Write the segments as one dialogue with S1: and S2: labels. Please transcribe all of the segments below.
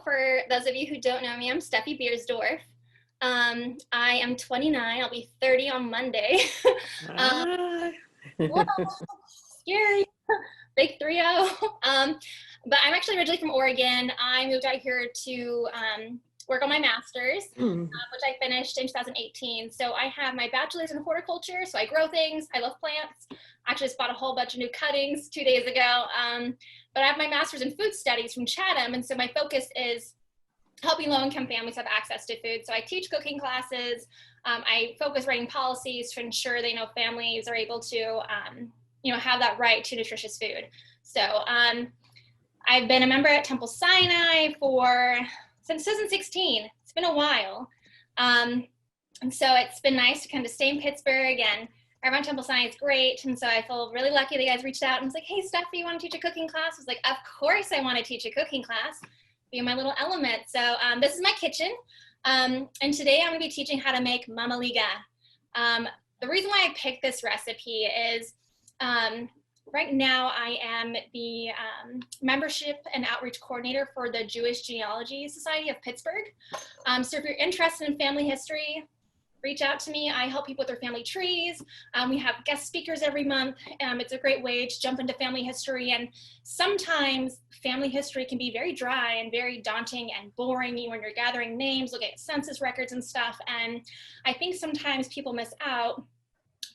S1: For those of you who don't know me, I'm Steffi Biersdorff. I am 29. I'll be 30 on Monday. Whoa, scary. Big 3-0. But I'm actually originally from Oregon. I moved out here to work on my master's, which I finished in 2018. So I have my bachelor's in horticulture. So I grow things. I love plants. I actually just bought a whole bunch of new cuttings 2 days ago. But I have my master's in food studies from Chatham. And so my focus is helping low-income families have access to food. So I teach cooking classes. I focus writing policies to ensure they know families are able to, have that right to nutritious food. So I've been a member at Temple Sinai since 2016. It's been a while. And so it's been nice to kind of stay in Pittsburgh, and everyone at Temple Sinai is great. And so I feel really lucky that you guys reached out and was like, hey, Steffi, you want to teach a cooking class? I was like, of course I want to teach a cooking class. Be my little element. So this is my kitchen. And today I'm going to be teaching how to make mamaliga. The reason why I picked this recipe is right now I am the membership and outreach coordinator for the Jewish Genealogy Society of Pittsburgh. So if you're interested in family history, reach out to me. I help people with their family trees. We have guest speakers every month. It's a great way to jump into family history. And sometimes family history can be very dry and very daunting and boring when you're gathering names, looking at census records and stuff. And I think sometimes people miss out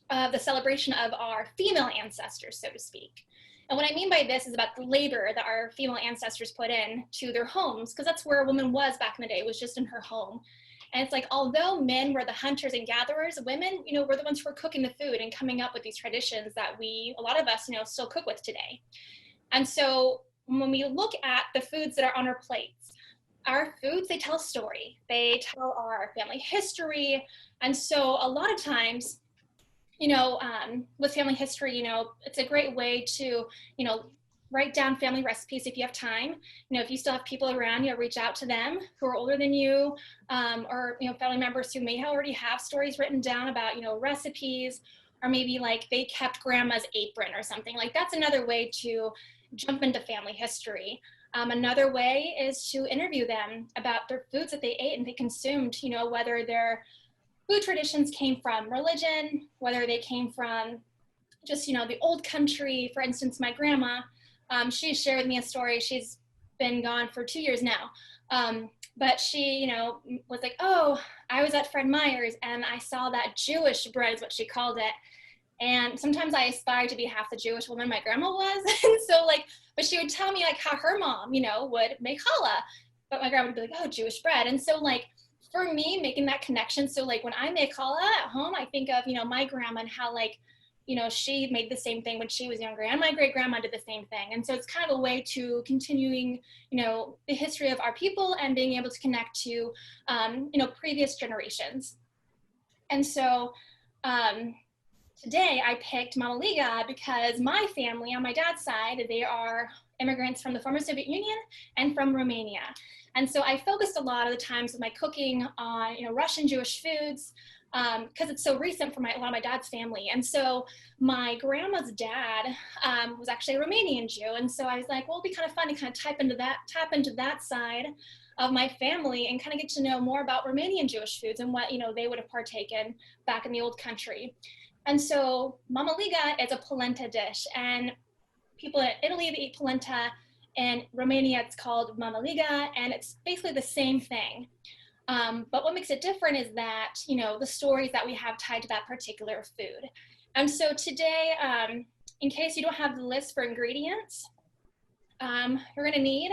S1: the celebration of our female ancestors, so to speak. And what I mean by this is about the labor that our female ancestors put in to their homes, because that's where a woman was back in the day, was just in her home. And it's like, although men were the hunters and gatherers, women, were the ones who were cooking the food and coming up with these traditions that a lot of us, still cook with today. And so when we look at the foods that are on our plates, our foods, they tell a story. They tell our family history. And so a lot of times, with family history, it's a great way to, write down family recipes if you have time. If you still have people around, reach out to them who are older than you, or, family members who may already have stories written down about, recipes, or maybe like they kept grandma's apron or something. Like that's another way to jump into family history. Another way is to interview them about their foods that they ate and they consumed, whether their food traditions came from religion, whether they came from just, the old country. For instance, my grandma, she shared with me a story. She's been gone for 2 years now. But she, was like, oh, I was at Fred Meyer's and I saw that Jewish bread is what she called it. And sometimes I aspired to be half the Jewish woman my grandma was. And so but she would tell me how her mom, would make challah, but my grandma would be like, oh, Jewish bread. And so for me, making that connection. So when I make challah at home, I think of, my grandma and how she made the same thing when she was younger, and my great grandma did the same thing. And so it's kind of a way to continuing, the history of our people and being able to connect to, previous generations. And so today I picked mamaliga because my family on my dad's side, they are immigrants from the former Soviet Union and from Romania. And so I focused a lot of the times with my cooking on, Russian Jewish foods, because it's so recent for a lot of my dad's family. And so my grandma's dad was actually a Romanian Jew. And so I was like, well, it'd be kind of fun to kind of tap into that side of my family and kind of get to know more about Romanian Jewish foods and what, they would have partaken back in the old country. And so mamaliga is a polenta dish, and people in Italy, they eat polenta. In Romania, it's called mamaliga, and it's basically the same thing. But what makes it different is that, the stories that we have tied to that particular food. And so today, in case you don't have the list for ingredients, you're gonna need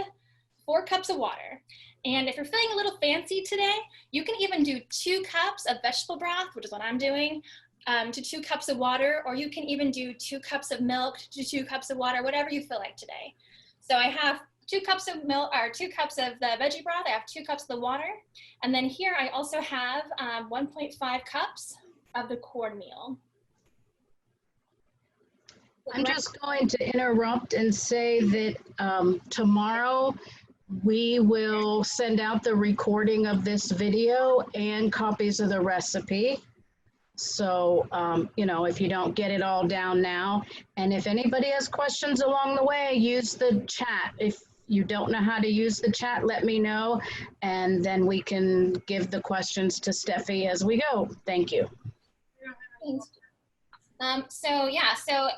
S1: 4 cups of water. And if you're feeling a little fancy today, you can even do 2 cups of vegetable broth, which is what I'm doing, to 2 cups of water, or you can even do 2 cups of milk to 2 cups of water, whatever you feel like today. So I have 2 cups of milk, or 2 cups of the veggie broth. I have 2 cups of the water. And then here I also have 1.5 cups of the cornmeal.
S2: I'm just going to interrupt and say that tomorrow we will send out the recording of this video and copies of the recipe. So, if you don't get it all down now, and if anybody has questions along the way, use the chat. If you don't know how to use the chat, let me know, and then we can give the questions to Steffi as we go. Thank you.
S1: So yeah, so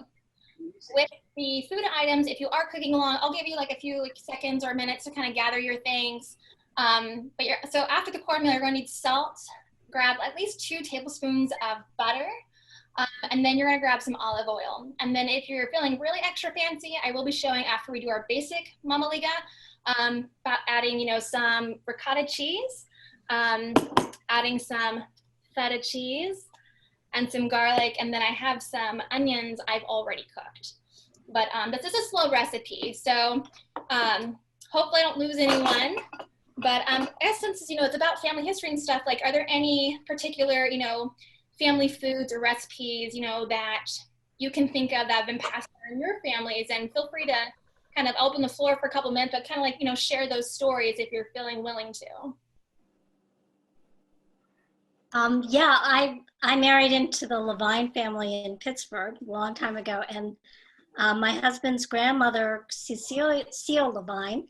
S1: with the food items, if you are cooking along, I'll give you like a few seconds or minutes to kind of gather your things. So after the cornmeal, you're going to need salt. Grab at least 2 tablespoons of butter. And then you're going to grab some olive oil. And then if you're feeling really extra fancy, I will be showing after we do our basic mamaliga, about adding, some ricotta cheese, adding some feta cheese, and some garlic. And then I have some onions I've already cooked. But this is a slow recipe, so hopefully I don't lose anyone. But I guess since, it's about family history and stuff, like, are there any particular, family foods or recipes, that you can think of that have been passed down in your families? And feel free to kind of open the floor for a couple minutes, but kind of like, share those stories if you're feeling willing to.
S3: Yeah, I married into the Levine family in Pittsburgh a long time ago, and my husband's grandmother, Cecile Levine,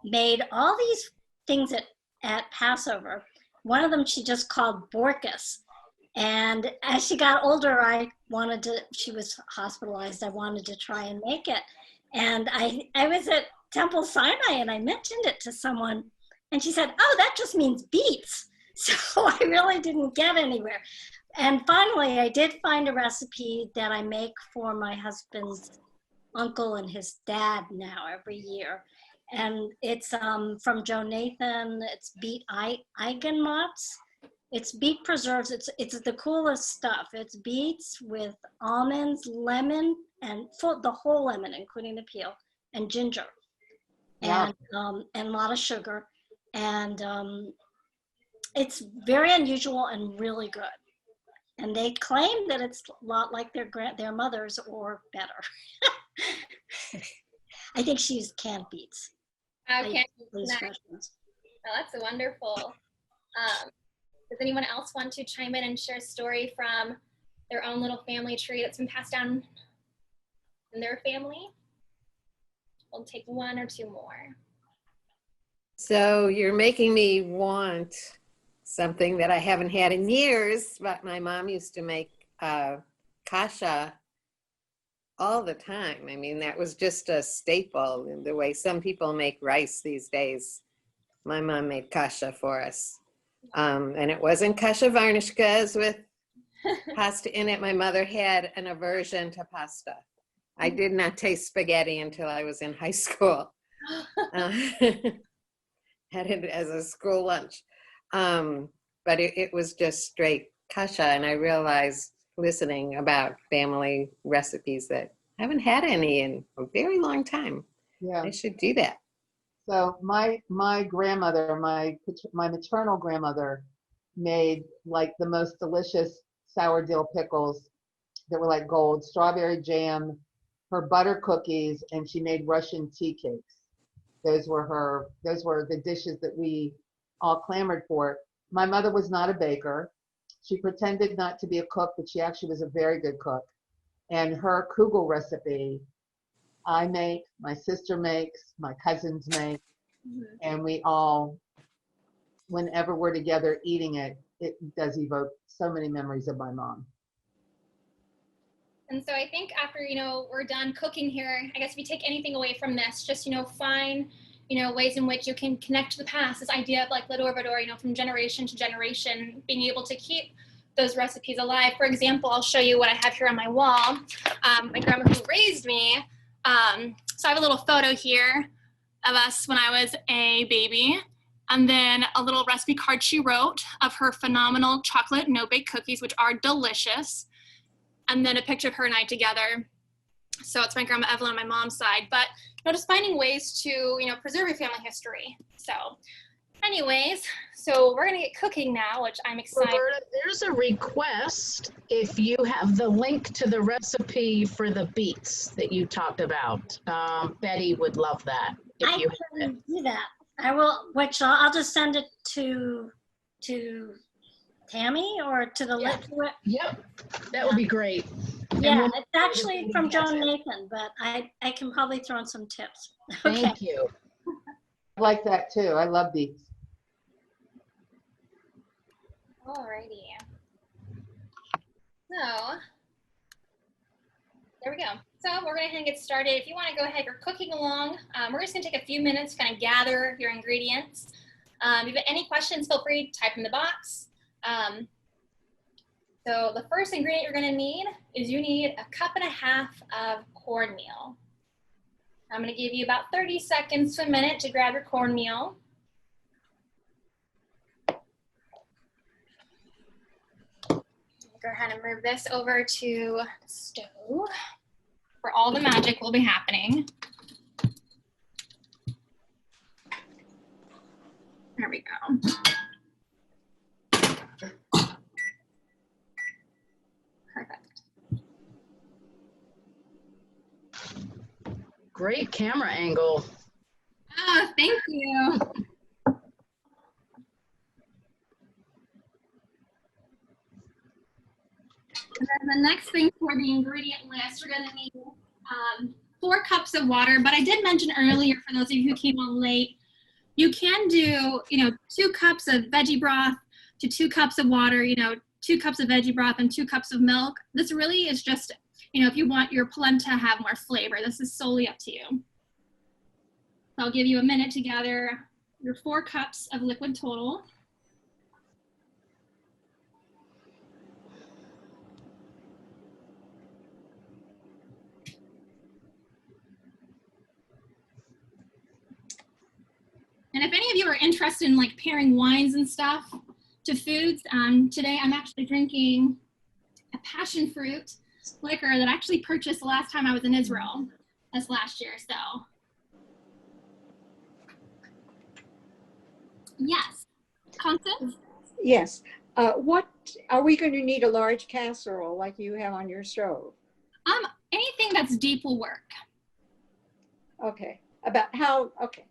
S3: made all these things at Passover. One of them she just called Borkus. And as she got older, she was hospitalized, I wanted to try and make it. And I was at Temple Sinai and I mentioned it to someone and she said, oh, that just means beets. So I really didn't get anywhere. And finally, I did find a recipe that I make for my husband's uncle and his dad now every year. And it's from Joe Nathan. It's beet eigenmots. It's beet preserves. It's the coolest stuff. It's beets with almonds, lemon, and the whole lemon, including the peel, and ginger, and a lot of sugar. And it's very unusual and really good. And they claim that it's a lot like their mother's or better. I think she used canned beets.
S1: Okay, nice. Oh, that's wonderful. Does anyone else want to chime in and share a story from their own little family tree that's been passed down in their family? We'll take 1 or 2 more.
S4: So you're making me want something that I haven't had in years, but my mom used to make kasha all the time. I mean, that was just a staple in the way some people make rice these days. My mom made kasha for us. And it wasn't kasha varnishkas with pasta in it. My mother had an aversion to pasta. I did not taste spaghetti until I was in high school. Had it as a school lunch. But it was just straight kasha. And I realized listening about family recipes that I haven't had any in a very long time.
S5: Yeah.
S4: I should do that.
S5: So my grandmother, my maternal grandmother, made like the most delicious sour dill pickles that were like gold, strawberry jam, her butter cookies, and she made Russian tea cakes. Those were the dishes that we all clamored for. My mother was not a baker. She pretended not to be a cook, but she actually was a very good cook. And her kugel recipe, I make, my sister makes, my cousins make, and we all, whenever we're together eating it, it does evoke so many memories of my mom.
S1: And so I think after, we're done cooking here, I guess if you take anything away from this, just, find, ways in which you can connect to the past, this idea of like Lador Vador, from generation to generation, being able to keep those recipes alive. For example, I'll show you what I have here on my wall. My grandma who raised me. So I have a little photo here of us when I was a baby, and then a little recipe card she wrote of her phenomenal chocolate no-bake cookies, which are delicious, and then a picture of her and I together. So it's my grandma Evelyn on my mom's side, but just finding ways to preserve your family history. So anyways, so we're gonna get cooking now, which I'm excited.
S2: Roberta, there's a request if you have the link to the recipe for the beets that you talked about. Betty would love that.
S3: I can do that. I will, which I'll just send it to Tammy or to the link to it.
S2: Yep, that would be great.
S3: Yeah, it's actually from Joan Nathan, but I can probably throw in some tips. Okay.
S2: Thank you.
S5: I like that too. I love beets.
S1: Alrighty. So, there we go. So we're going to get started. If you want to go ahead, you're cooking along. We're just going to take a few minutes to kind of gather your ingredients. If you have any questions, feel free to type in the box. So the first ingredient you're going to need is you need 1.5 cups of cornmeal. I'm going to give you about 30 seconds to a minute to grab your cornmeal. Go ahead and move this over to the stove where all the magic will be happening. There we go. Perfect.
S2: Great camera angle.
S1: Oh, thank you. And then the next thing for the ingredient list, you're going to need 4 cups of water. But I did mention earlier, for those of you who came on late, you can do, 2 cups of veggie broth to 2 cups of water, 2 cups of veggie broth and 2 cups of milk. This really is just, if you want your polenta to have more flavor. This is solely up to you. So I'll give you a minute to gather your 4 cups of liquid total. And if any of you are interested in like pairing wines and stuff to foods, today I'm actually drinking a passion fruit liquor that I actually purchased the last time I was in Israel. That's last year, so. Yes, Constance?
S6: Yes. What are we going to need a large casserole like you have on your stove?
S1: Anything that's deep will work.
S6: Okay. About how? Okay.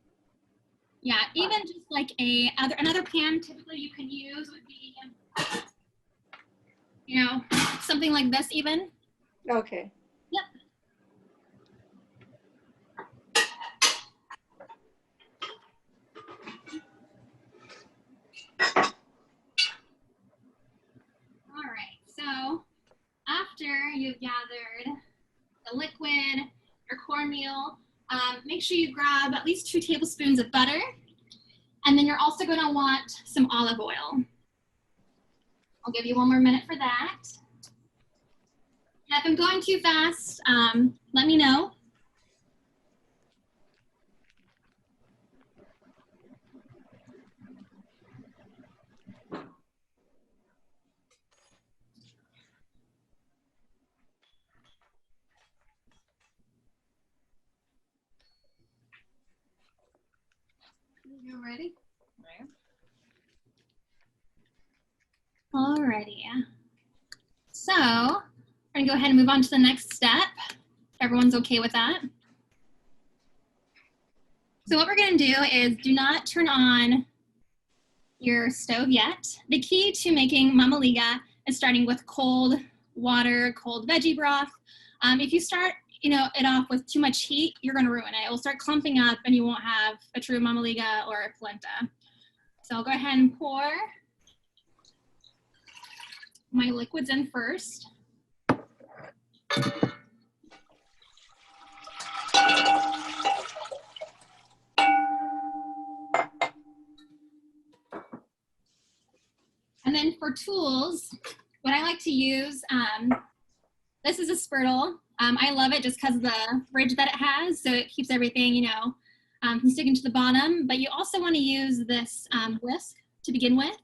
S1: Yeah, even just like another pan typically you can use would be, something like this even.
S6: Okay.
S1: Yep. All right, so after you've gathered the liquid, your cornmeal, make sure you grab at least 2 tablespoons of butter. And then you're also going to want some olive oil. I'll give you 1 more minute for that. And if I'm going too fast, let me know. You ready? Alrighty. So we're gonna go ahead and move on to the next step. If everyone's okay with that. So what we're gonna do is do not turn on your stove yet. The key to making mamaliga is starting with cold water, cold veggie broth. If you start it off with too much heat, you're gonna ruin it. It will start clumping up and you won't have a true mamaliga or a polenta. So I'll go ahead and pour my liquids in first. And then for tools, what I like to use, this is a spurtle. I love it just because of the ridge that it has, so it keeps everything, from sticking to the bottom. But you also want to use this whisk to begin with.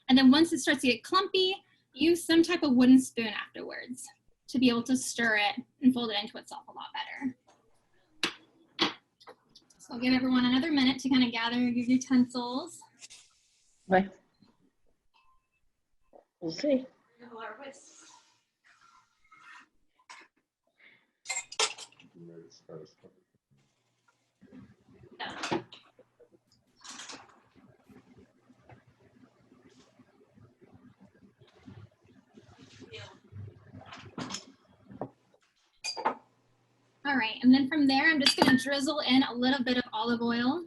S1: And then once it starts to get clumpy, use some type of wooden spoon afterwards to be able to stir it and fold it into itself a lot better. So I'll give everyone another minute to kind of gather your utensils.
S2: Right. We'll see.
S1: All right, and then from there, I'm just gonna drizzle in a little bit of olive oil.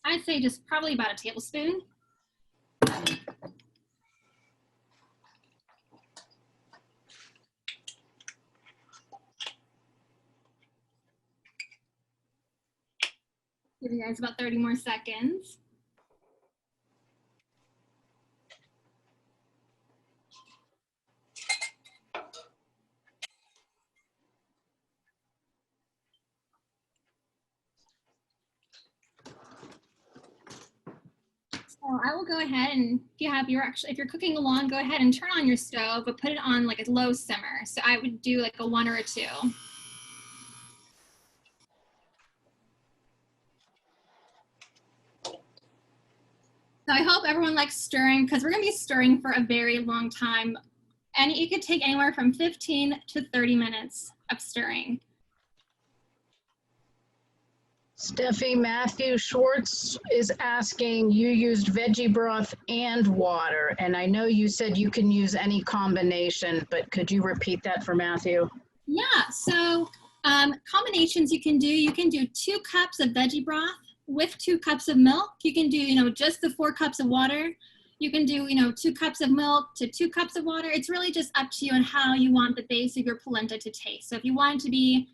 S1: I'd say just probably about a tablespoon. Give you guys about 30 more seconds. So I will go ahead and if you're cooking along, go ahead and turn on your stove, but put it on like a low simmer. So I would do like a 1 or a 2. So I hope everyone likes stirring because we're gonna be stirring for a very long time. And it could take anywhere from 15 to 30 minutes of stirring.
S2: Steffi, Matthew Schwartz is asking, you used veggie broth and water, and I know you said you can use any combination, but could you repeat that for Matthew?
S1: Yeah, so combinations you can do 2 cups of veggie broth with 2 cups of milk. You can do, just the 4 cups of water. You can do, 2 cups of milk to 2 cups of water. It's really just up to you on how you want the base of your polenta to taste. So if you want it to be,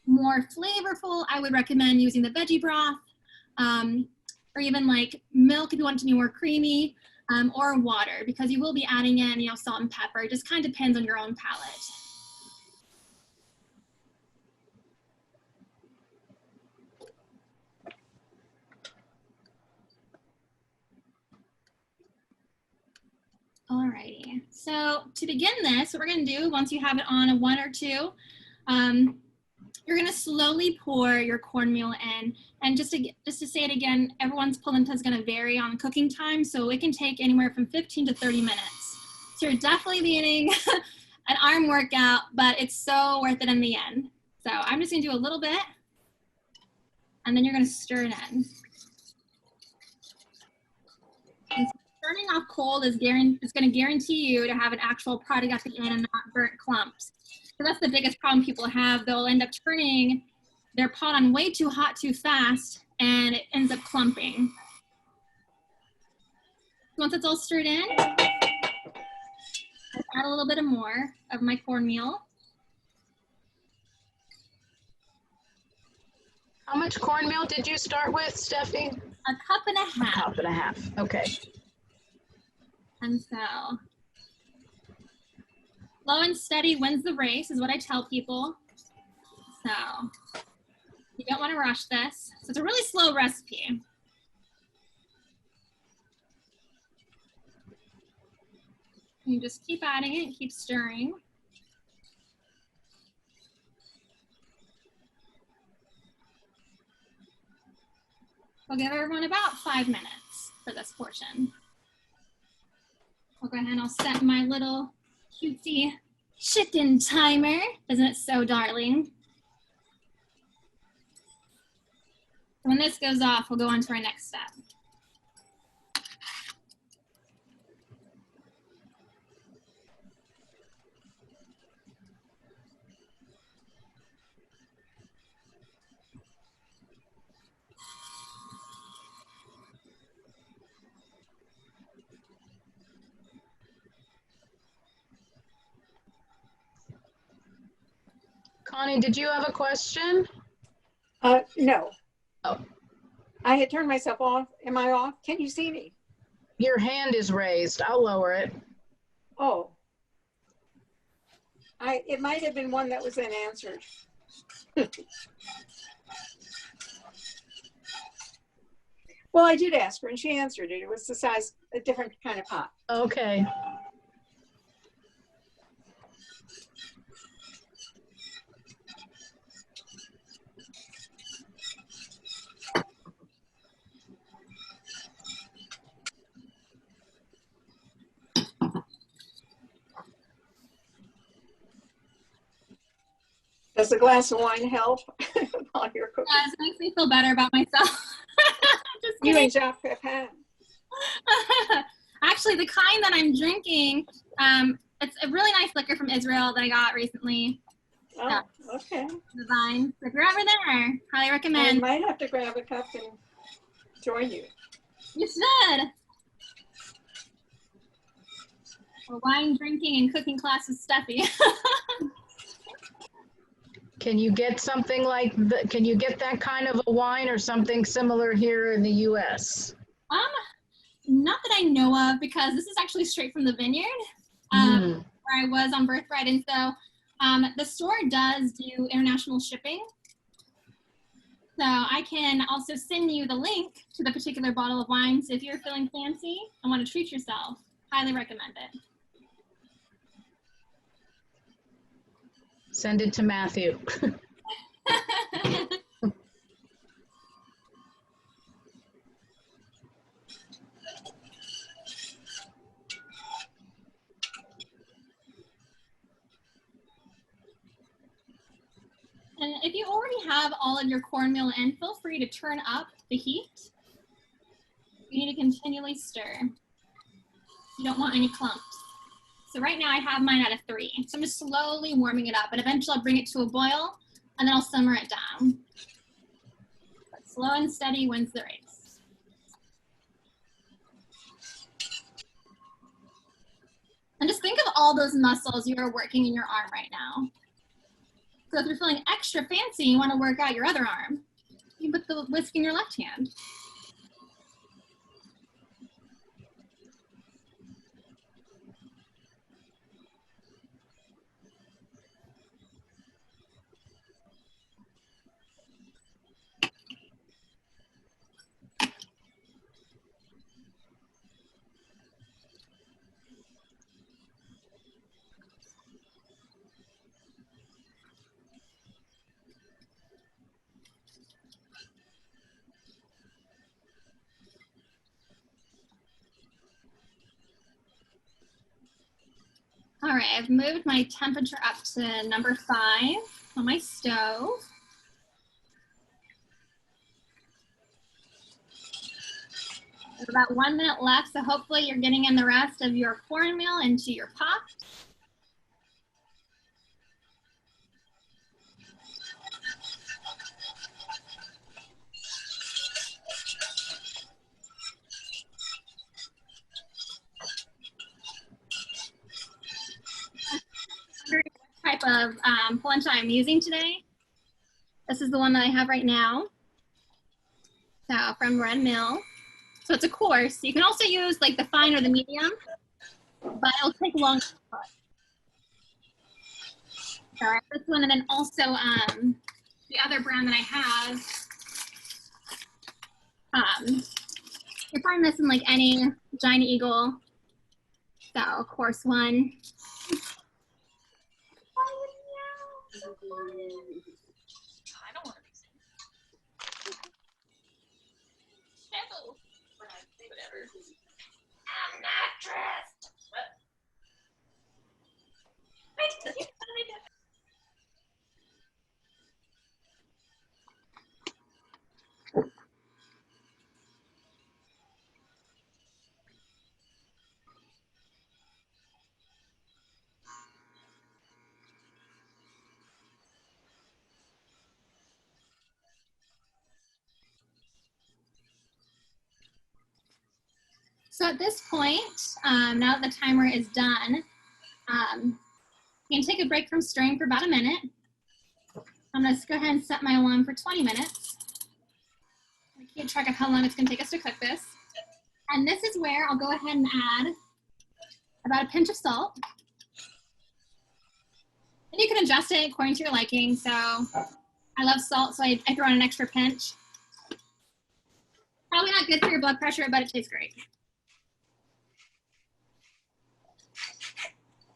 S1: more flavorful, I would recommend using the veggie broth, or even like milk if you want it to be more creamy, or water, because you will be adding in, salt and pepper. It just kind of depends on your own palate. Alrighty, so to begin this, what we're gonna do, once you have it on a 1 or 2, you're gonna slowly pour your cornmeal in. And just to say it again, everyone's polenta is gonna vary on cooking time, so it can take anywhere from 15 to 30 minutes. So you're definitely needing an arm workout, but it's so worth it in the end. So I'm just gonna do a little bit, and then you're gonna stir it in. And starting off cold is going to guarantee you to have an actual product at the end and not burnt clumps. So that's the biggest problem people have. They'll end up turning their pot on way too hot too fast, and it ends up clumping. Once it's all stirred in, I'll add a little bit more of my cornmeal.
S2: How much cornmeal did you start with, Steffi?
S1: 1.5 cups.
S2: 1.5 cups, okay.
S1: And so, slow and steady wins the race is what I tell people. So, you don't want to rush this. So it's a really slow recipe. You just keep adding it, keep stirring. We'll give everyone about 5 minutes for this portion. I'll go ahead and I'll set my little cutesy chicken timer. Isn't it so darling? When this goes off, we'll go on to our next step.
S2: Connie, did you have a question?
S6: No.
S2: Oh.
S6: I had turned myself off. Am I off? Can you see me?
S2: Your hand is raised. I'll lower it.
S6: Oh. It might have been one that was unanswered. Well, I did ask her and she answered it. It was the size, a different kind of pot.
S2: Okay.
S6: Does a glass of wine help while you're cooking?
S1: Yeah, it makes me feel better about myself. Just
S6: You
S1: kidding.
S6: and Jacques Pepin.
S1: Actually, the kind that I'm drinking, it's a really nice liquor from Israel that I got recently.
S6: Oh, okay.
S1: The vine. So if you're ever there, highly
S6: I
S1: recommend.
S6: might have to grab a cup and join you.
S1: You should. A wine drinking and cooking class with Steffi.
S2: Can you get something like, can you get that kind of a wine or something similar here in the US?
S1: Not that I know of, because this is actually straight from the vineyard, where I was on Birthright. And so the store does do international shipping. So I can also send you the link to the particular bottle of wine. So if you're feeling fancy and want to treat yourself, highly recommend it.
S2: Send it to Matthew.
S1: And if you already have all of your cornmeal in, feel free to turn up the heat. You need to continually stir. You don't want any clumps. So right now I have mine at a 3. So I'm just slowly warming it up, and eventually I'll bring it to a boil, and then I'll simmer it down. But slow and steady wins the race. And just think of all those muscles you are working in your arm right now. So if you're feeling extra fancy, you want to work out your other arm, you put the whisk in your left hand. All right, I've moved my temperature up to number 5 on my stove. There's about 1 minute left, so hopefully you're getting in the rest of your cornmeal into your pot. What type of polenta I'm using today. This is the one that I have right now. So from Red Mill. So it's a coarse. You can also use like the fine or the medium, but it'll take longer to cook. So I have this one, and then also the other brand that I have. You find this in like any Giant Eagle. So coarse one. I don't want to be seen. Whatever. I'm not dressed. What? So at this point, now that the timer is done, you can take a break from stirring for about a minute. I'm going to go ahead and set my alarm for 20 minutes. I keep track of how long it's going to take us to cook this. And this is where I'll go ahead and add about a pinch of salt. And you can adjust it according to your liking. So I love salt, so I throw in an extra pinch. Probably not good for your blood pressure, but it tastes great.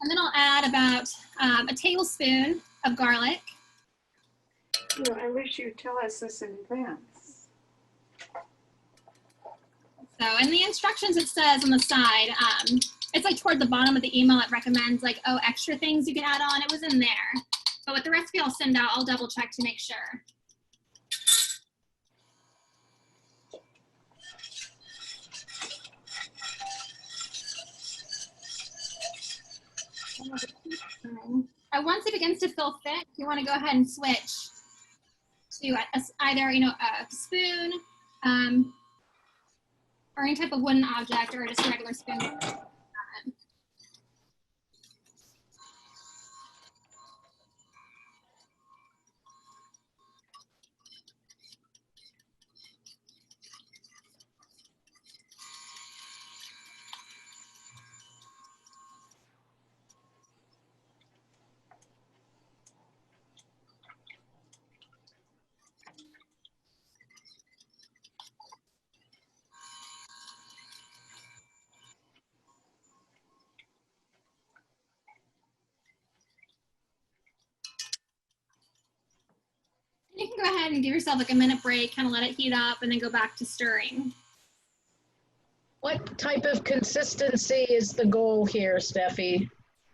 S1: And then I'll add about a tablespoon of garlic.
S6: Well, I wish you'd tell us this in advance.
S1: So in the instructions, it says on the side, it's like toward the bottom of the email, it recommends like, oh, extra things you can add on. It was in there. But with the recipe I'll send out, I'll double check to make sure. I Once it begins to feel thick, you want to go ahead and switch to either, you know, a spoon or any type of wooden object or just a regular spoon. You can go ahead and give yourself like a minute break, kind of let it heat up, and then go back to stirring.
S2: What type of consistency is the goal here, Steffi?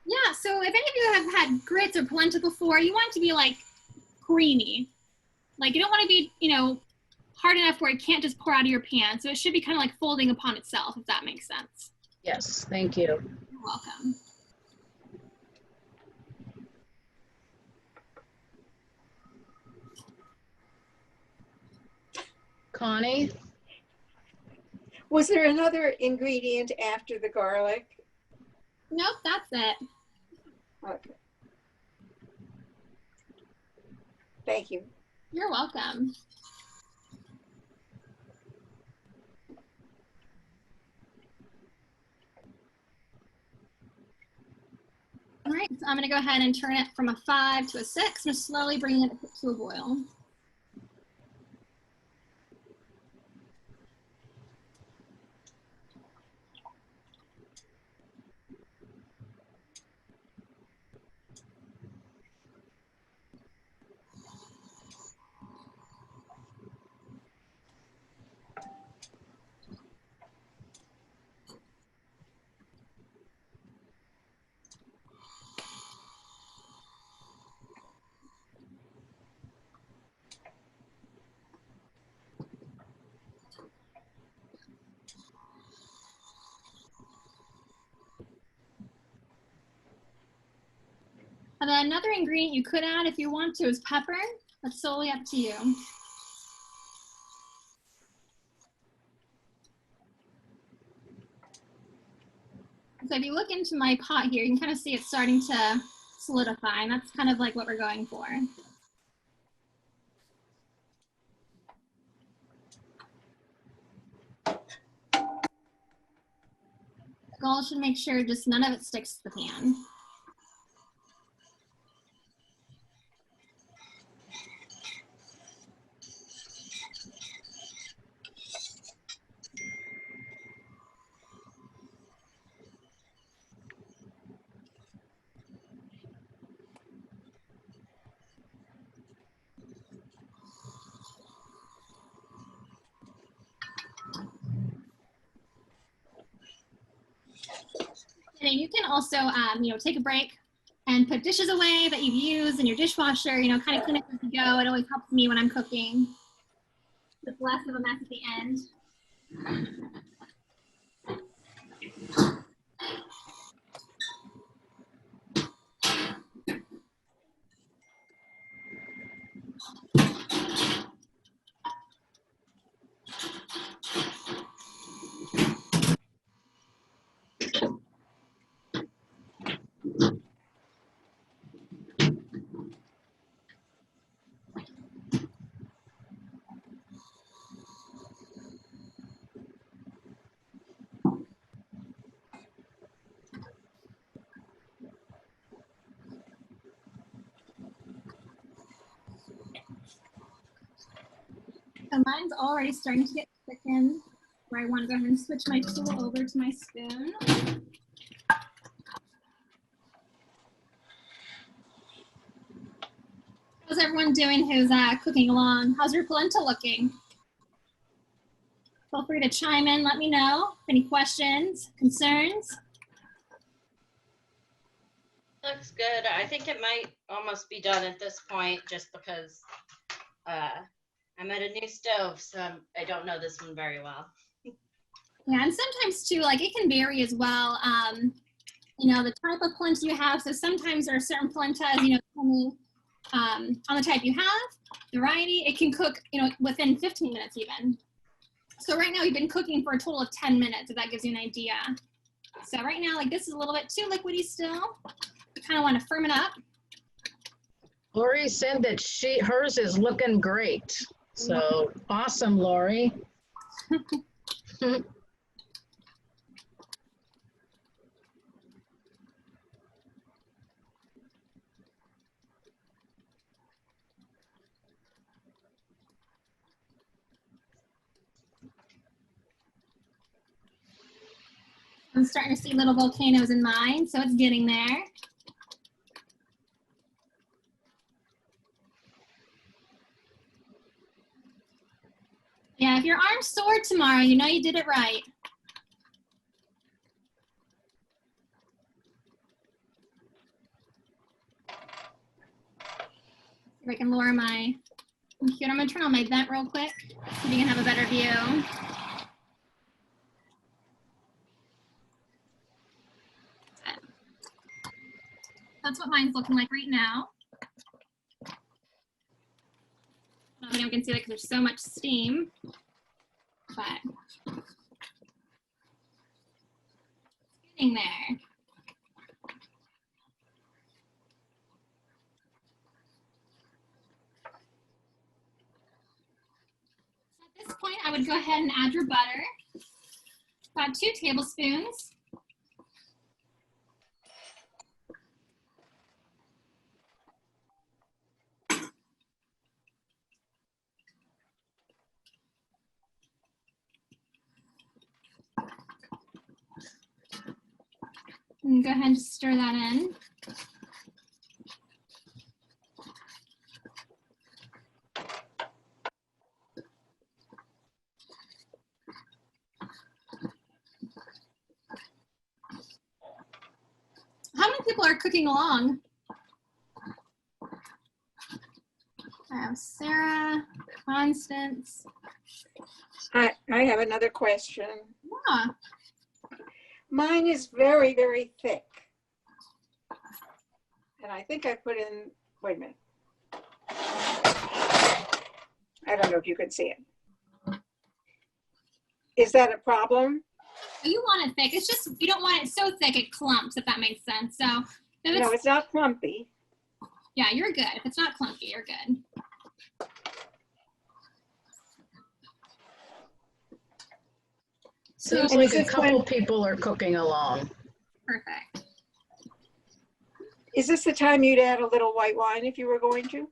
S1: Yeah, so if any of you have had grits or polenta before, you want it to be like creamy. Like you don't want to be, you know, hard enough where it can't just pour out of your pan. So it should be kind of like folding upon itself, if that makes sense.
S2: Yes, thank you.
S1: You're welcome.
S2: Connie?
S6: Was there another ingredient after the garlic?
S1: Nope, that's it.
S6: Okay. Thank you.
S1: You're welcome. All right, so I'm gonna go ahead and turn it from a 5 to a 6. I'm just slowly bringing it to a boil. And then another ingredient you could add if you want to is pepper. That's solely up to you. So if you look into my pot here, you can kind of see it's starting to solidify, and that's kind of like what we're going for. The goal should make sure just none of it sticks to the pan. And you can also, you know, take a break and put dishes away that you've used in your dishwasher, you know, kind of clean it as you go. It always helps me when I'm cooking. It's less of a mess at the end. So mine's already starting to get thickened, where I want to go ahead and switch my tool over to my spoon. How's everyone doing who's cooking along? How's your polenta looking? Feel free to chime in, let me know. Any questions, concerns?
S7: Looks good. I think it might almost be done at this point just because I'm at a new stove, so I don't know this one very well.
S1: Yeah, and sometimes too, like it can vary as well. you know, the type of polenta you have. So sometimes there are certain polentas, you know, depending on the type you have, the variety, it can cook, you know, within 15 minutes even. So right now we've been cooking for a total of 10 minutes, if that gives you an idea. So right now, like this is a little bit too liquidy still. We kind of want to firm it up.
S2: Lori said that hers is looking great. So awesome, Lori.
S1: I'm starting to see little volcanoes in mine, so it's getting there. Yeah, if your arm's sore tomorrow, you know you did it right. If I can lower my computer, I'm gonna turn on my vent real quick so you can have a better view. That's what mine's looking like right now. I don't think I can see that because there's so much steam, but it's getting there. So at this point, I would go ahead and add your butter. About 2 tablespoons. And go ahead and just stir that in. How many people are cooking along? I have Sarah, Constance.
S6: I have another question.
S1: Yeah.
S6: Mine is very, very thick. And I think I put in, wait a minute. I don't know if you can see it. Is that a problem?
S1: You want it thick. It's just, you don't want it so thick it clumps, if that makes sense. So, if
S6: No, it's not clumpy.
S1: yeah, you're good. If it's not clumpy, you're good.
S2: Seems
S6: And
S2: like
S6: is
S2: a
S6: this
S2: couple
S6: when-
S2: people are cooking along.
S1: Perfect.
S6: Is this the time you'd add a little white wine if you were going to?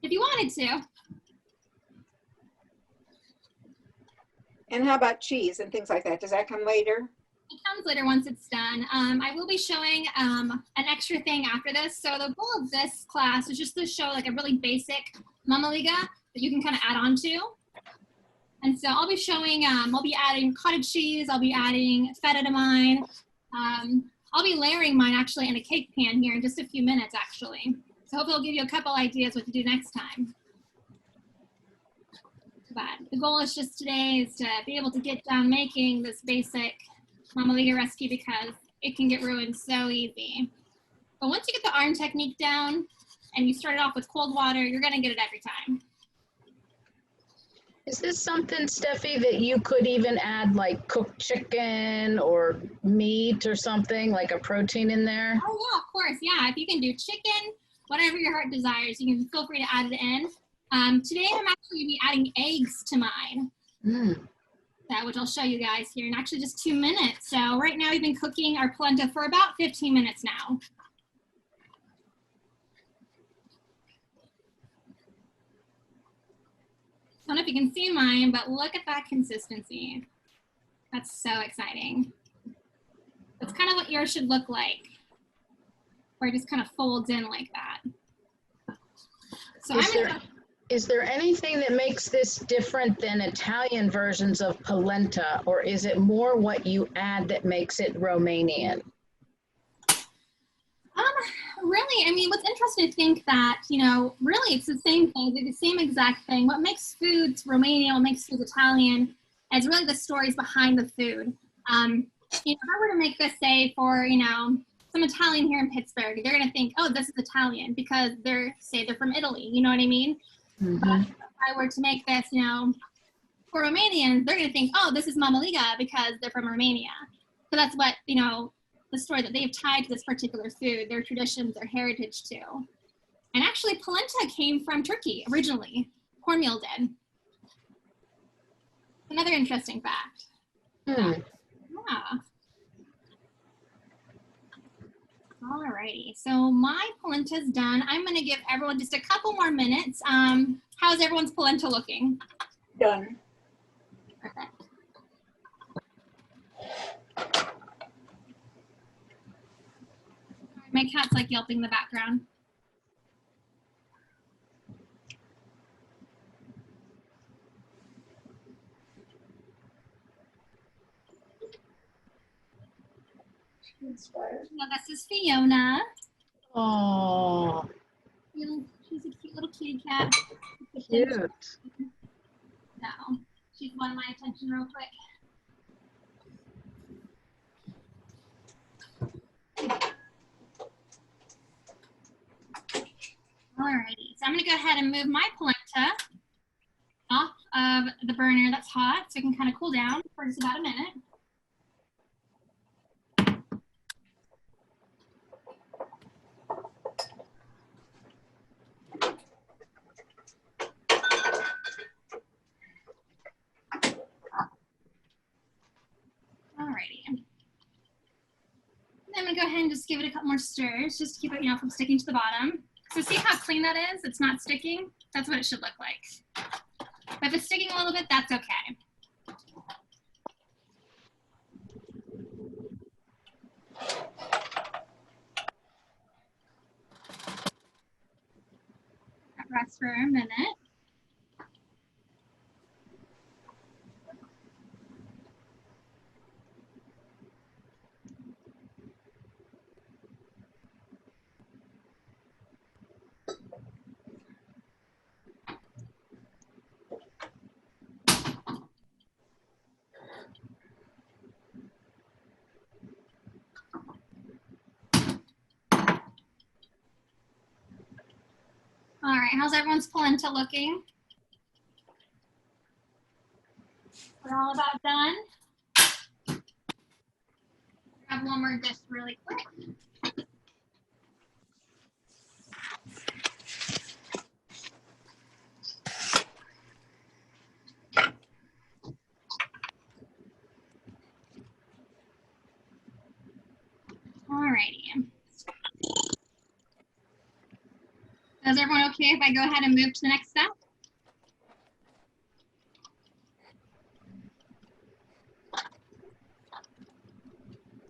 S1: If you wanted to.
S6: And how about cheese and things like that? Does that come later?
S1: It comes later once it's done. I will be showing an extra thing after this. So the goal of this class is just to show like a really basic Mama Liga that you can kind of add on to. And so I'll be showing, I'll be adding cottage cheese, I'll be adding feta to mine. I'll be layering mine actually in a cake pan here in just a few minutes actually. So hopefully I'll give you a couple ideas what to do next time. But the goal is just today is to be able to get down making this basic Mama Liga recipe because it can get ruined so easy. But once you get the arm technique down and you start it off with cold water, you're gonna get it every time.
S2: Is this something, Steffi, that you could even add like cooked chicken or meat or something, like a protein in there?
S1: Oh yeah, of course, yeah. If you can do chicken, whatever your heart desires, you can feel free to add it in. Today I'm actually gonna be adding eggs to mine. Which I'll show you guys here in actually just 2 minutes. So right now we've been cooking our polenta for about 15 minutes now. I don't know if you can see mine, but look at that consistency. That's so exciting. That's kind of what yours should look like, where it just kind of folds in like that. So
S2: Is there anything that makes this different than Italian versions of polenta, or is it more what you add that makes it Romanian?
S1: Really, I mean, what's interesting to think that, you know, really it's the same thing, the same exact thing. What makes foods Romanian, what makes foods Italian, is really the stories behind the food. if I were to make this say for, some Italian here in Pittsburgh, they're going to think, oh, this is Italian because they're from Italy. You know what I mean? But if I were to make this, for Romanians, they're going to think, oh, this is Mamaliga because they're from Romania. So that's what, the story that they've tied to this particular food, their traditions, their heritage to. And actually, polenta came from Turkey originally. Cornmeal did. Another interesting fact. Yeah. Alrighty, so my polenta's done. I'm gonna give everyone just a couple more minutes. How's everyone's polenta looking?
S6: Done.
S1: Perfect. My cat's like yelping in the background. Now this is Fiona.
S2: Oh,
S1: She's a cute little kitty cat.
S2: cute.
S1: So she's won my attention real quick. Alrighty, so I'm gonna go ahead and move my polenta off of the burner that's hot so it can kind of cool down for just about a minute. Alrighty. And I'm gonna go ahead and just give it a couple more stirs just to keep it, from sticking to the bottom. So see how clean that is? It's not sticking. That's what it should look like. But if it's sticking a little bit, that's okay. That rests for a minute. All right, how's everyone's polenta looking? We're all about done. Grab one more dish really quick. Alrighty. Is everyone okay if I go ahead and move to the next step?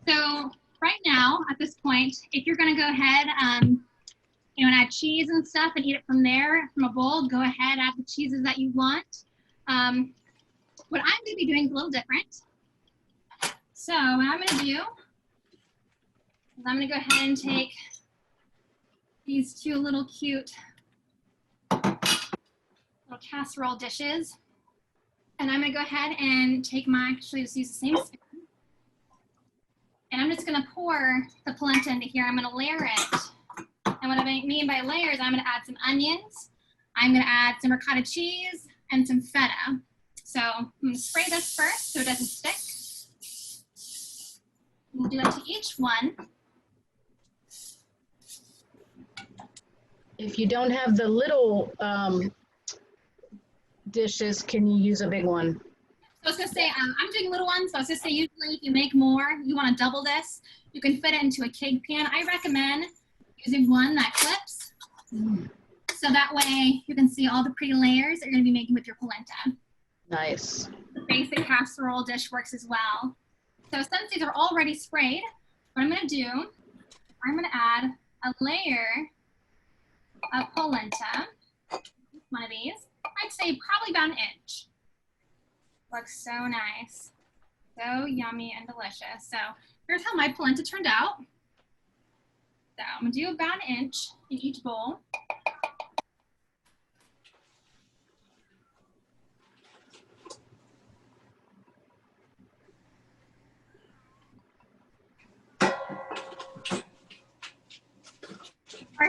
S1: So right now, at this point, if you're gonna go ahead, and add cheese and stuff and eat it from there, from a bowl, go ahead, add the cheeses that you want. What I'm gonna be doing is a little different. So what I'm gonna do is I'm gonna go ahead and take these two little cute little casserole dishes. And I'm gonna go ahead and take actually just use the same spoon. And I'm just gonna pour the polenta into here. I'm gonna layer it. And what I mean by layers, I'm gonna add some onions. I'm gonna add some ricotta cheese and some feta. So I'm gonna spray this first so it doesn't stick. We'll do it to each one.
S2: If you don't have the little dishes, can you use a big one?
S1: So I was gonna say, I'm doing little ones, so I was gonna say usually if you make more, you wanna double this, you can fit it into a cake pan. I recommend using one that clips. So that way you can see all the pretty layers that you're gonna be making with your polenta.
S2: Nice.
S1: The basic casserole dish works as well. So since these are already sprayed, what I'm gonna do, I'm gonna add a layer of polenta, one of these. I'd say probably about an inch. Looks so nice. So yummy and delicious. So here's how my polenta turned out. So I'm gonna do about an inch in each bowl.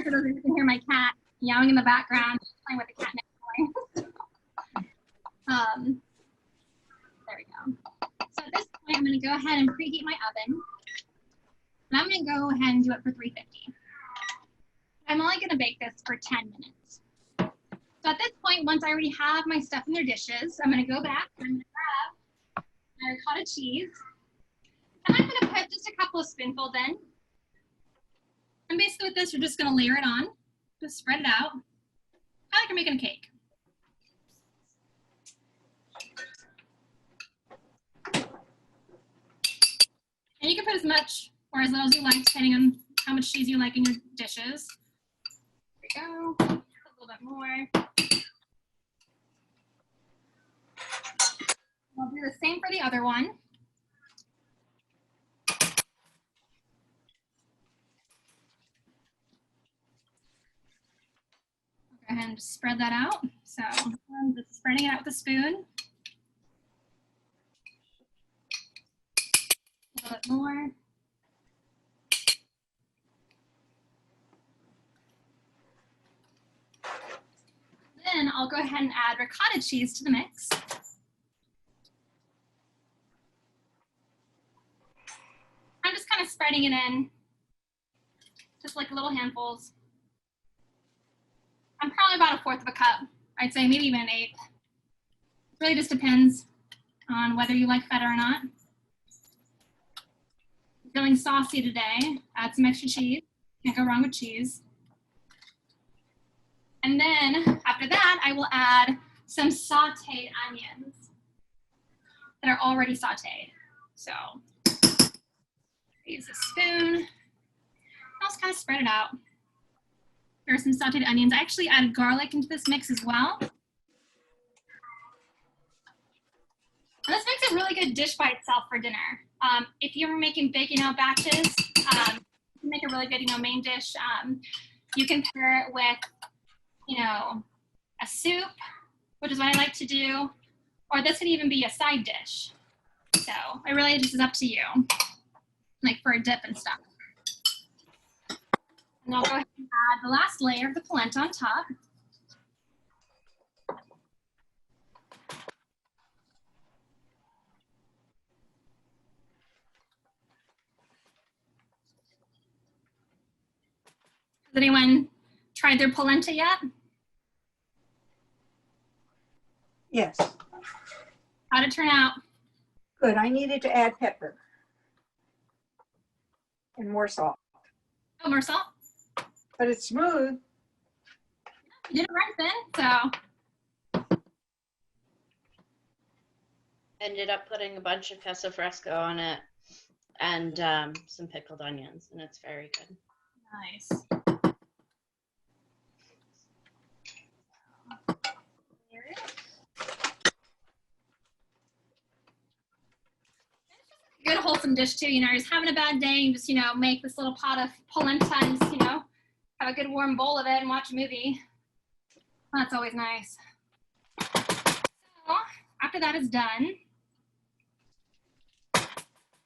S1: for those of you who can hear my cat yowling in the background, playing with the cat next door. There we go. So at this point, I'm going to go ahead and preheat my oven. And I'm going to go ahead and do it for 350. I'm only going to bake this for 10 minutes. So at this point, once I already have my stuff in their dishes, I'm going to go back and I'm going to grab my ricotta cheese. And I'm going to put just a couple of spoonfuls in. And basically with this, we're just going to layer it on. Just spread it out. Kind of like you're making a cake. And you can put as much or as little as you like, depending on how much cheese you like in your dishes. There we go. A little bit more. I'll do the same for the other one. Go ahead and just spread that out. So I'm just spreading it out with a spoon. A little bit more. Then I'll go ahead and add ricotta cheese to the mix. I'm just kind of spreading it in, just like little handfuls. I'm probably about 1/4 of a cup. I'd say maybe even 1/8. It really just depends on whether you like feta or not. Feeling saucy today, add some extra cheese. Can't go wrong with cheese. And then after that, I will add some sauteed onions that are already sauteed. So use a spoon. I'll just kind of spread it out. There are some sauteed onions. I actually added garlic into this mix as well. And this makes a really good dish by itself for dinner. If you're making big, batches, you can make a really good, main dish. You can pair it with, a soup, which is what I like to do, or this could even be a side dish. So it really just is up to you, like for a dip and stuff. And I'll go ahead and add the last layer of the polenta on top. Has anyone tried their polenta yet?
S6: Yes,
S1: How'd it turn out?
S6: good. I needed to add pepper and more salt,
S1: Oh, more salt?
S6: but it's smooth.
S1: You did it right then, so.
S7: Ended up putting a bunch of queso fresco on it and some pickled onions, and it's very good.
S1: Nice. Good wholesome dish too. You're just having a bad day, you just make this little pot of polenta and just have a good warm bowl of it and watch a movie. That's always nice. So after that is done.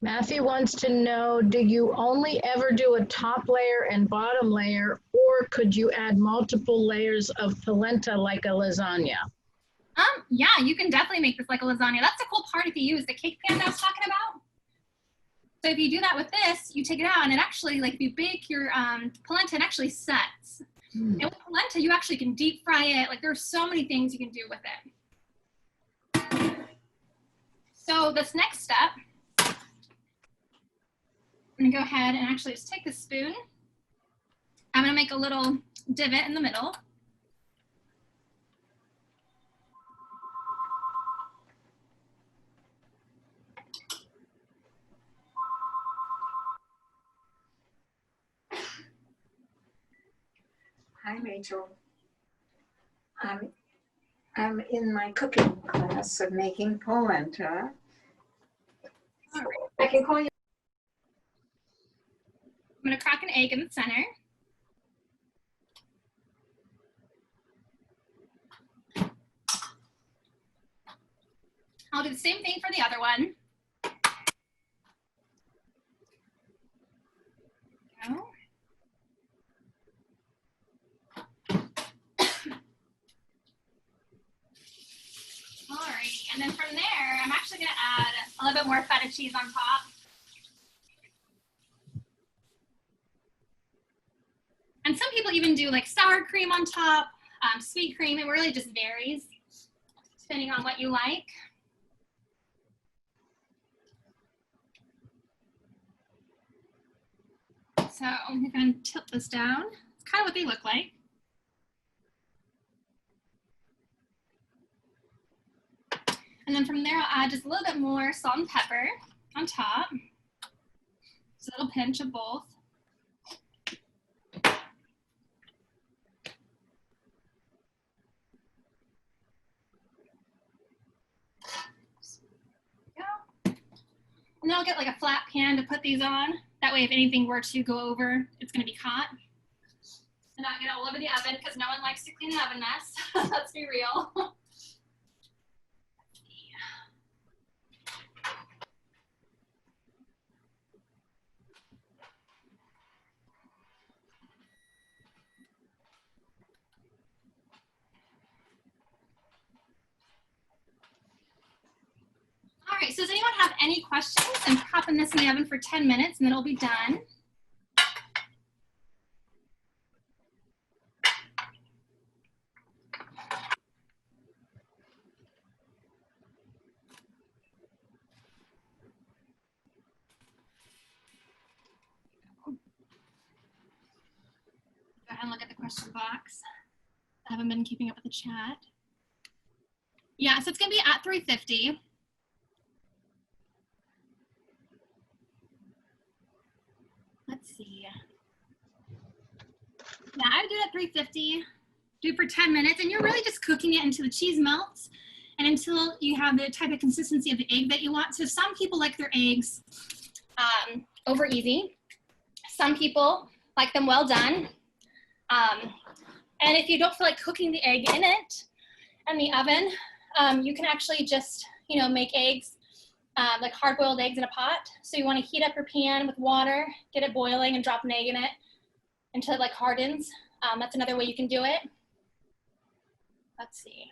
S2: Matthew wants to know, do you only ever do a top layer and bottom layer, or could you add multiple layers of polenta like a lasagna?
S1: Yeah, you can definitely make this like a lasagna. That's the cool part if you use the cake pan that I was talking about. So if you do that with this, you take it out and it actually, like if you bake your polenta, it actually sets. And with polenta, you actually can deep fry it. Like there's so many things you can do with it. So this next step, I'm gonna go ahead and actually just take the spoon. I'm gonna make a little divot in the middle.
S6: Hi, Rachel. I'm in my cooking class of making polenta.
S1: All right.
S6: I can call you.
S1: I'm gonna crack an egg in the center. I'll do the same thing for the other one. Go. And then from there, I'm actually gonna add a little bit more feta cheese on top. And some people even do like sour cream on top, sweet cream. It really just varies depending on what you like. So I'm gonna tilt this down. It's kind of what they look like. And then from there, I'll add just a little bit more salt and pepper on top. Just a little pinch of both. And then I'll get like a flat pan to put these on. That way, if anything were to go over, it's gonna be caught. And not get all over the oven, because no one likes to clean an oven mess. Let's be real. All right, so does anyone have any questions? I'm popping this in the oven for 10 minutes and then it'll be done. Go ahead and look at the question box. I haven't been keeping up with the chat. Yeah, so it's gonna be at 350. Let's see. Yeah, I would do it at 350. Do it for 10 minutes, and you're really just cooking it until the cheese melts and until you have the type of consistency of the egg that you want. So some people like their eggs over easy. Some people like them well done. And if you don't feel like cooking the egg in it in the oven, you can actually just, make eggs, like hard-boiled eggs in a pot. So you want to heat up your pan with water, get it boiling, and drop an egg in it until it like hardens. That's another way you can do it. Let's see.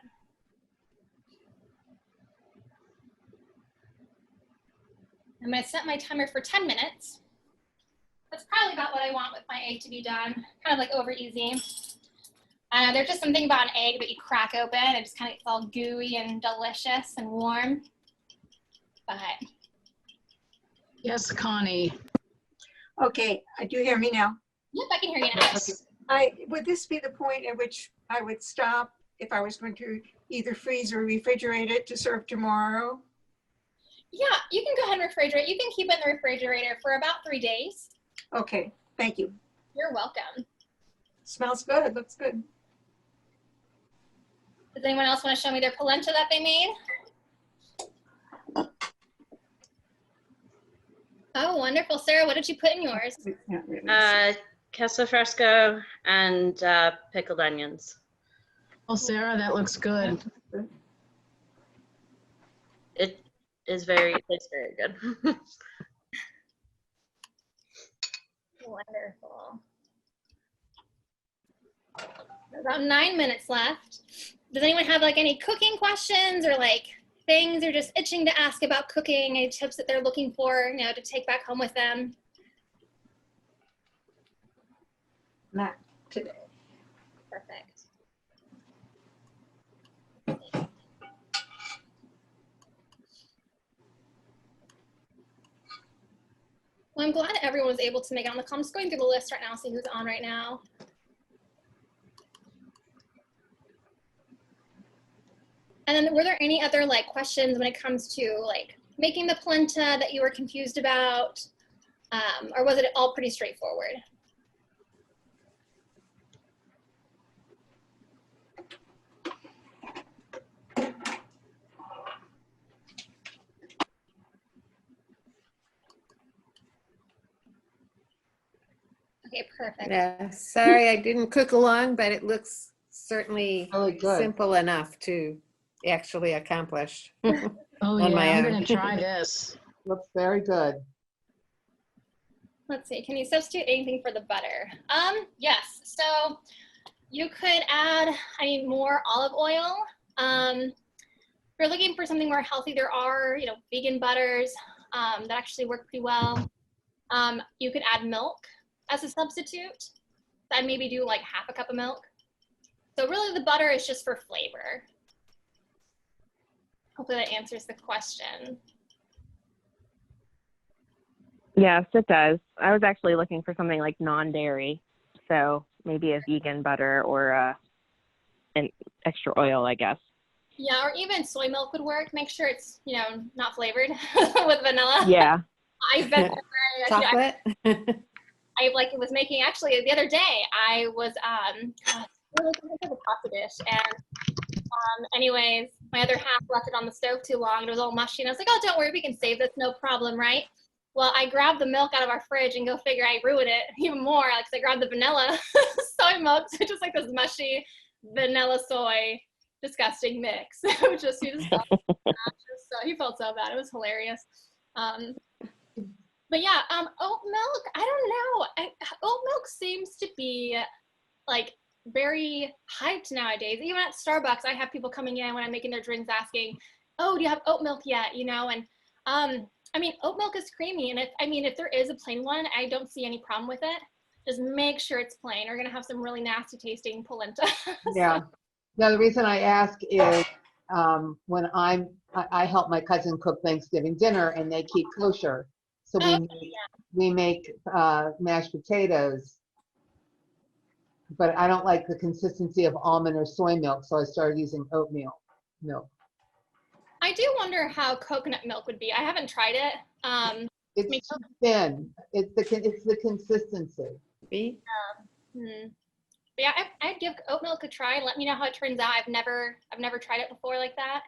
S1: I'm going to set my timer for 10 minutes. That's probably about what I want with my egg to be done. Kind of like over easy. There's just something about an egg that you crack open. It just kind of gets all gooey and delicious and warm. But
S2: Yes, Connie.
S6: Okay, do you hear me now?
S1: yep, I can hear you now.
S6: Would this be the point at which I would stop if I was going to either freeze or refrigerate it to serve tomorrow?
S1: Yeah, you can go ahead and refrigerate. You can keep it in the refrigerator for about 3 days.
S6: Okay, thank you.
S1: You're welcome.
S6: Smells good, looks good.
S1: Does anyone else want to show me their polenta that they made? Oh, wonderful. Sarah, what did you put in yours?
S6: It's not really
S7: Queso fresco and pickled onions.
S2: Oh, Sarah, that looks good.
S7: It tastes very good.
S1: Wonderful. About 9 minutes left. Does anyone have like any cooking questions or like things they're just itching to ask about cooking, any tips that they're looking for, to take back home with them?
S6: Not today.
S1: Perfect. Well, I'm glad everyone was able to make it on the call. I'm just going through the list right now, see who's on right now. And then were there any other like questions when it comes to like making the polenta that you were confused about? Or was it all pretty straightforward? Okay, perfect.
S4: Yeah, sorry I didn't cook along, but it looks certainly
S5: Really good.
S4: simple enough to actually accomplish.
S2: Oh,
S4: On
S2: yeah,
S4: my
S2: I'm
S4: own.
S2: going to try this.
S5: Looks very good.
S1: Let's see, can you substitute anything for the butter? Yes, so you could add, more olive oil. you're looking for something more healthy, there are, you know, vegan butters that actually work pretty well. You could add milk as a substitute. I'd maybe do like half a cup of milk. So really the butter is just for flavor. Hopefully that answers the question.
S8: Yes, it does. I was actually looking for something like non-dairy, so maybe a vegan butter or an extra oil, I guess.
S1: Yeah, or even soy milk would work. Make sure it's, you know, not flavored with vanilla.
S8: Yeah.
S1: I bet
S4: Chocolate.
S1: I like was making, actually the other day I was really a pasta dish, and anyways my other half left it on the stove too long and it was all mushy, and I was like, oh, don't worry, we can save this, no problem, right? Well, I grabbed the milk out of our fridge, and go figure, I ruined it even more, like, 'cause I grabbed the vanilla soy milk, so just like this mushy vanilla soy disgusting mix. It was just, he felt so bad. It was hilarious. But yeah, oat milk, I don't know. Oat milk seems to be like very hyped nowadays. Even at Starbucks, I have people coming in when I'm making their drinks asking, oh, do you have oat milk yet? You know, and I mean, oat milk is creamy. And if there is a plain one, I don't see any problem with it. Just make sure it's plain. We're going to have some really nasty tasting polenta.
S5: Yeah. No, the reason I ask is when I help my cousin cook Thanksgiving dinner, and they keep kosher. So we make mashed potatoes, but I don't like the consistency of almond or soy milk, so I started using oatmeal milk.
S1: I do wonder how coconut milk would be. I haven't tried it.
S5: It's too thin. It's the consistency.
S1: But yeah, I'd give oat milk a try. Let me know how it turns out. I've never tried it before like that.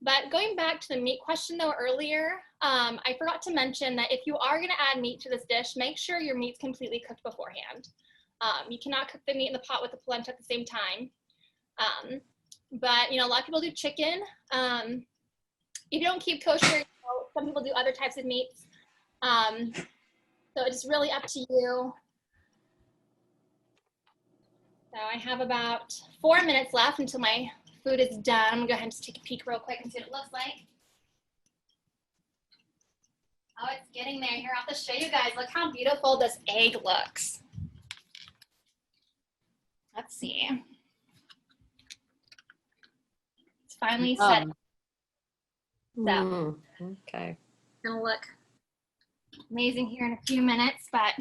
S1: But going back to the meat question though earlier, I forgot to mention that if you are going to add meat to this dish, make sure your meat's completely cooked beforehand. You cannot cook the meat in the pot with the polenta at the same time. But you know, a lot of people do chicken. If you don't keep kosher, you know, some people do other types of meats. So it's really up to you. So I have about 4 minutes left until my food is done. I'm gonna go ahead and just take a peek real quick and see what it looks like. Oh, it's getting there. Here, I'll have to show you guys. Look how beautiful this egg looks. Let's see. It's finally set. So,
S4: Okay.
S1: it's gonna look amazing here in a few minutes, but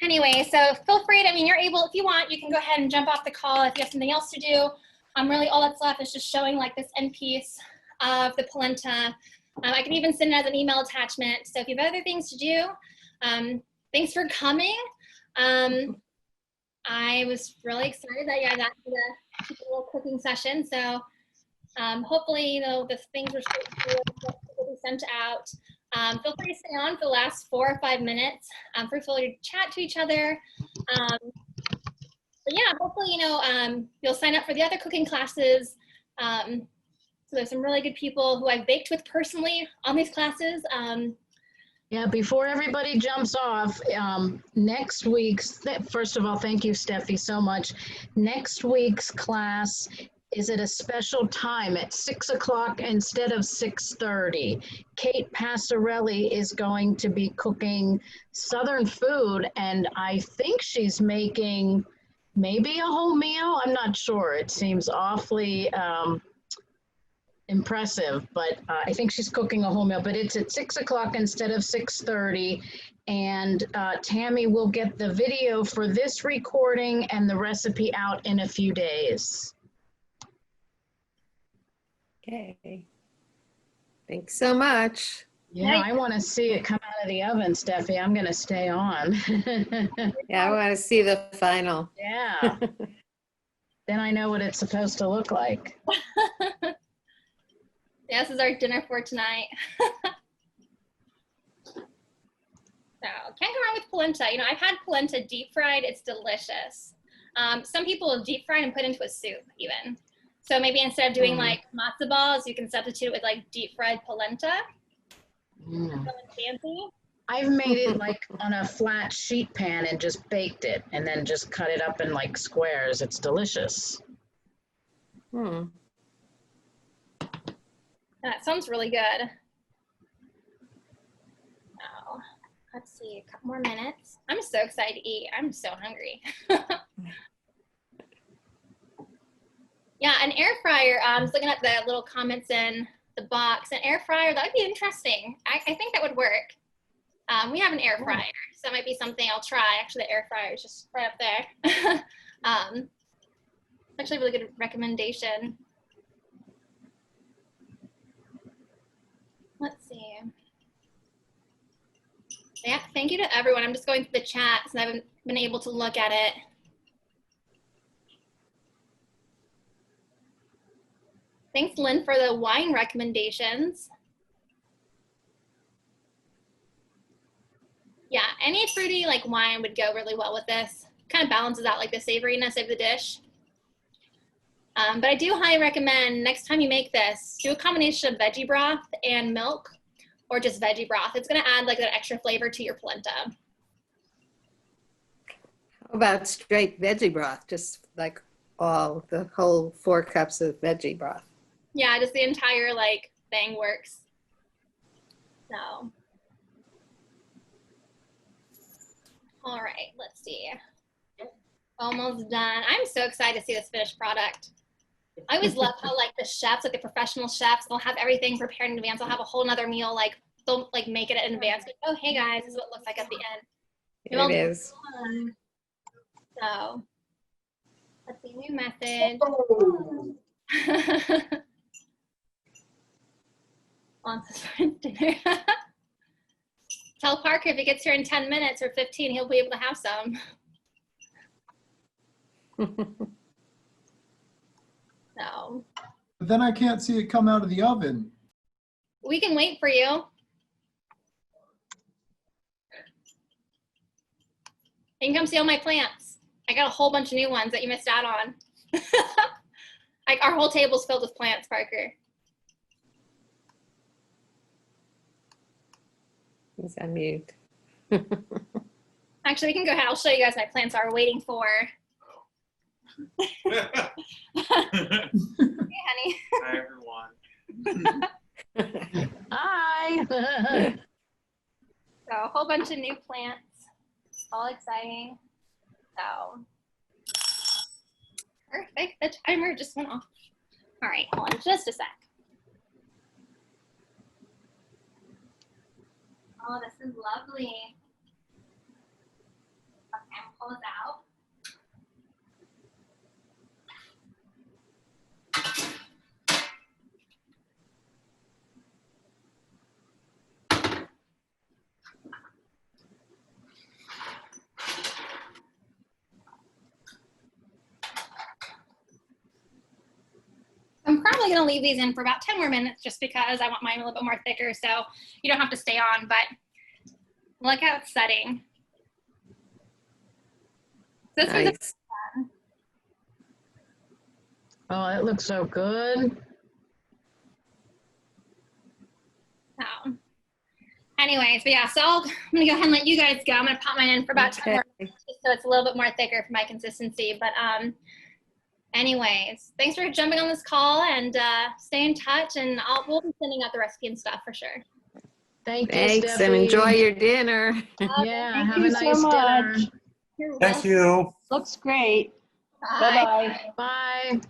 S1: anyway, so feel free to, I mean, you're able, if you want, you can go ahead and jump off the call if you have something else to do. Really all that's left is just showing like this end piece of the polenta. I can even send it as an email attachment. So if you have other things to do, thanks for coming. I was really excited that I got to the little cooking session. So hopefully, you know, the things were will be sent out. Feel free to stay on for the last 4 or 5 minutes. Feel free to chat to each other. But yeah, hopefully, you know, you'll sign up for the other cooking classes. So there's some really good people who I've baked with personally on these classes.
S2: Yeah, before everybody jumps off, next week's, first of all, thank you, Steffi, so much. Next week's class is at a special time at 6 o'clock instead of 6:30. Kate Passarelli is going to be cooking Southern food, and I think she's making maybe a whole meal. I'm not sure. It seems awfully impressive, but I think she's cooking a whole meal, but it's at 6 o'clock instead of 6:30. And Tammy will get the video for this recording and the recipe out in a few days.
S4: Okay. Thanks so much.
S2: Yeah, I want to see it come out of the oven, Steffi. I'm going to stay on.
S4: Yeah, I want to see the final.
S2: Yeah. Then I know what it's supposed to look like.
S1: Yeah, this is our dinner for tonight. So, can't go wrong with polenta. You know, I've had polenta deep fried. It's delicious. Some people will deep fry and put into a soup even. So maybe instead of doing like matzo balls, you can substitute it with like deep fried polenta. Something fancy.
S2: I've made it like on a flat sheet pan and just baked it and then just cut it up in like squares. It's delicious.
S1: That sounds really good. Oh, let's see, a couple more minutes. I'm so excited to eat. I'm so hungry. Yeah, an air fryer. I was looking at the little comments in the box. An air fryer, that would be interesting. I think that would work. We have an air fryer, so that might be something I'll try. Actually, the air fryer is just right up there. Actually a really good recommendation. Let's see. Yeah, thank you to everyone. I'm just going through the chats and I haven't been able to look at it. Thanks, Lynn, for the wine recommendations. Yeah, any fruity like wine would go really well with this. Kind of balances out like the savoriness of the dish. But I do highly recommend next time you make this, do a combination of veggie broth and milk, or just veggie broth. It's gonna add like that extra flavor to your polenta.
S4: How about straight veggie broth? Just like the whole 4 cups of veggie broth.
S1: Yeah, just the entire like thing works. So. All right, let's see. Almost done. I'm so excited to see this finished product. I always love how like the chefs, like the professional chefs, they'll have everything prepared in advance. They'll have a whole nother meal, like they'll like make it in advance. Like, oh, hey guys, this is what it looks like at the end.
S4: It is.
S1: So let's see, new message. Wants for dinner. Tell Parker if he gets here in 10 minutes or 15, he'll be able to have some. So.
S9: But then I can't see it come out of the oven.
S1: We can wait for you. You can come see all my plants. I got a whole bunch of new ones that you missed out on. Like our whole table's filled with plants, Parker.
S4: He's on mute.
S1: Actually, we can go ahead. I'll show you guys my plants are waiting for. Hey, honey.
S10: Hi, everyone.
S2: Hi.
S1: So a whole bunch of new plants. All exciting. So perfect. The timer just went off. All right, hold on just a sec. Oh, this is lovely. Okay, I'm gonna pull this out. I'm probably gonna leave these in for about 10 more minutes just because I want mine a little bit more thicker, so you don't have to stay on, but look how it's setting. This was
S4: Nice.
S1: fun.
S2: Oh, it looks so good.
S1: So, anyways, but yeah, so I'm gonna go ahead and let you guys go. I'm gonna pop mine in for about 10 more minutes just so it's a little bit more thicker for my consistency, but anyways, thanks for jumping on this call and stay in touch, and we'll be sending out the recipe and stuff for sure.
S2: Thank you,
S4: Thanks,
S2: Steffi.
S4: and enjoy your dinner.
S2: Yeah,
S11: Thank
S2: have
S11: you
S2: a
S11: so
S2: nice dinner.
S11: much.
S1: You're
S10: Thank
S1: welcome.
S10: you.
S11: Looks great.
S1: Bye.
S11: Bye-bye.
S2: Bye.